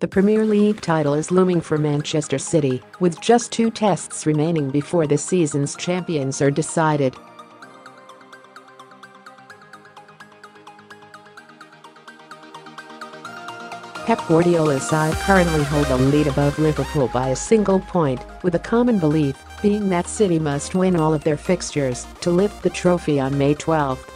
The Premier League title is looming for Manchester City, with just 2 tests remaining before the season's champions are decided. Pep Guardiola's side currently hold the lead above Liverpool by a single point, with a common belief being that City must win all of their fixtures to lift the trophy on May 12.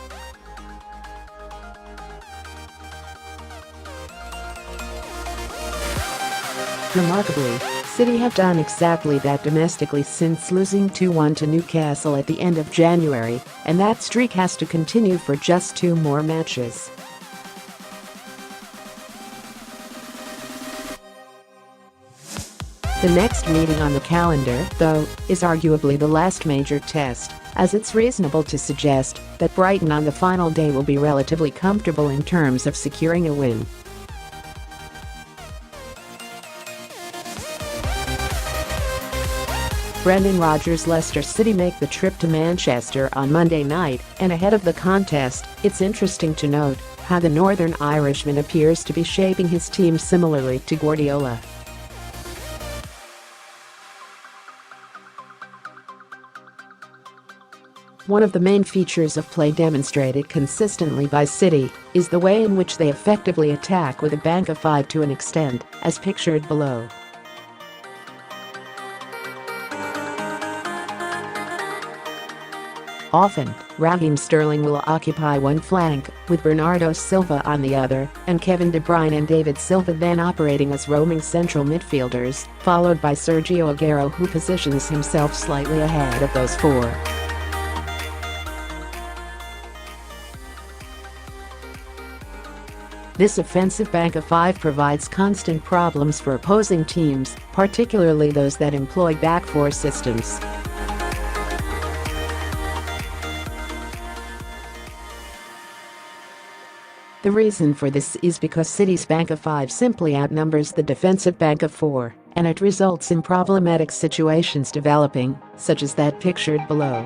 Remarkably, City have done exactly that domestically since losing 2-1 to Newcastle at the end of January, and that streak has to continue for just 2 more matches. The next meeting on the calendar, though, is arguably the last major test, as it's reasonable to suggest that Brighton on the final day will be relatively comfortable in terms of securing a win. Rodgers Leicester City make the trip to Manchester on Monday night, and ahead of the contest, it's interesting to note how the Northern Irishman appears to be shaping his team similarly to Guardiola. One of the main features of play demonstrated consistently by City is the way in which they effectively attack with a bank of 5 to an extent, as pictured below. Often, Raheem Sterling will occupy one flank, with Bernardo Silva on the other, and Kevin De Bruyne and David Silva then operating as roaming central midfielders, followed by Sergio Aguero, who positions himself slightly ahead of those 4. This offensive bank of 5 provides constant problems for opposing teams, particularly those that employ back 4 systems. The reason for this is because City's bank of 5 simply outnumbers the defensive bank of 4, and it results in problematic situations developing, such as that pictured below.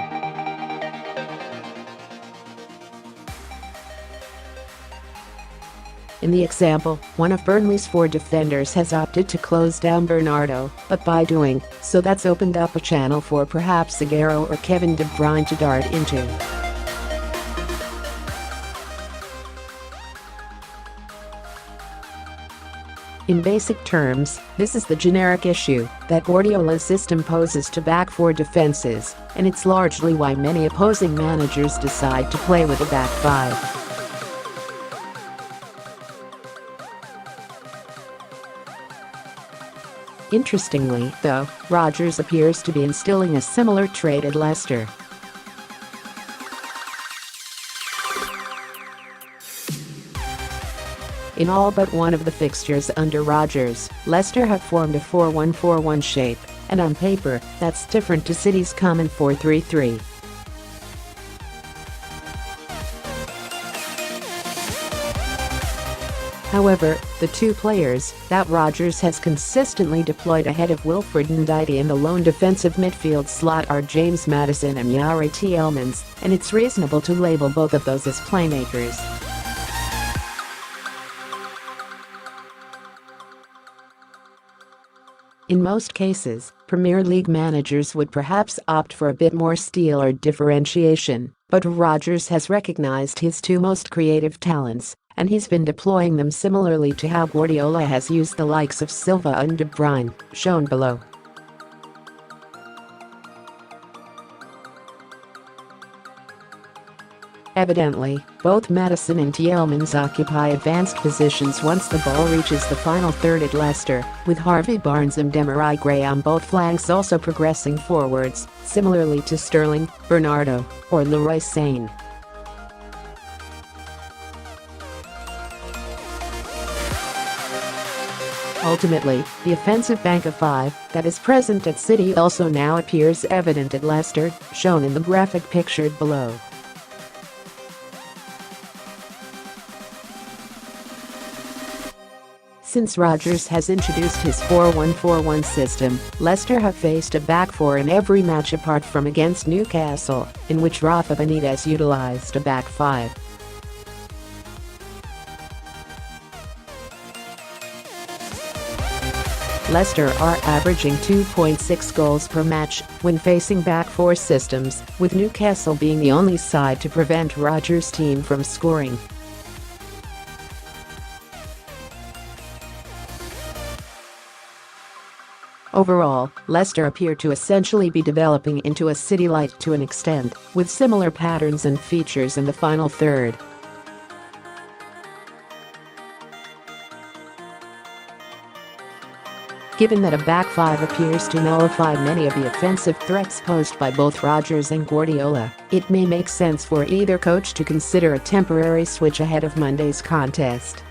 In the example, one of Burnley's 4 defenders has opted to close down Bernardo, but by doing so that's opened up a channel for perhaps Aguero or Kevin De Bruyne to dart into. In basic terms, this is the generic issue that Guardiola's system poses to back 4 defenses, and it's largely why many opposing managers decide to play with a back 5. Interestingly, though, Rodgers appears to be instilling a similar trait at Leicester. In all but one of the fixtures under Rodgers, Leicester have formed a 4-1-4-1 shape, and on paper, that's different to City's common 4-3-3. However, the 2 players that Rodgers has consistently deployed ahead of Wilfred Ndidi in the lone defensive midfield slot are Maddison and Youri Tielemans, and it's reasonable to label both of those as playmakers. In most cases, Premier League managers would perhaps opt for a bit more steel or differentiation, but Rodgers has recognized his 2 most creative talents, and he's been deploying them similarly to how Guardiola has used the likes of Silva and De Bruyne, shown below. Evidently, both Maddison and Tielemans occupy advanced positions once the ball reaches the final third at Leicester, with Harvey, Barnes and Demarai Gray on both flanks also progressing forwards, similarly to Sterling, Bernardo, or Leroy Sane. Ultimately, the offensive bank of 5 that is present at City also now appears evident at Leicester, shown in the graphic pictured below. Since Rodgers has introduced his 4-1-4-1 system, Leicester have faced a back 4 in every match apart from against Newcastle, in which Rafa Benitez utilized a back 5. Leicester are averaging 2.6 goals per match when facing back four systems, with Newcastle being the only side to prevent Rodgers' team from scoring. Overall, Leicester appear to essentially be developing into a City light to an extent, with similar patterns and features in the final third. Given that a back five appears to nullify many of the offensive threats posed by both Rodgers and Guardiola, it may make sense for either coach to consider a temporary switch ahead of Monday's contest.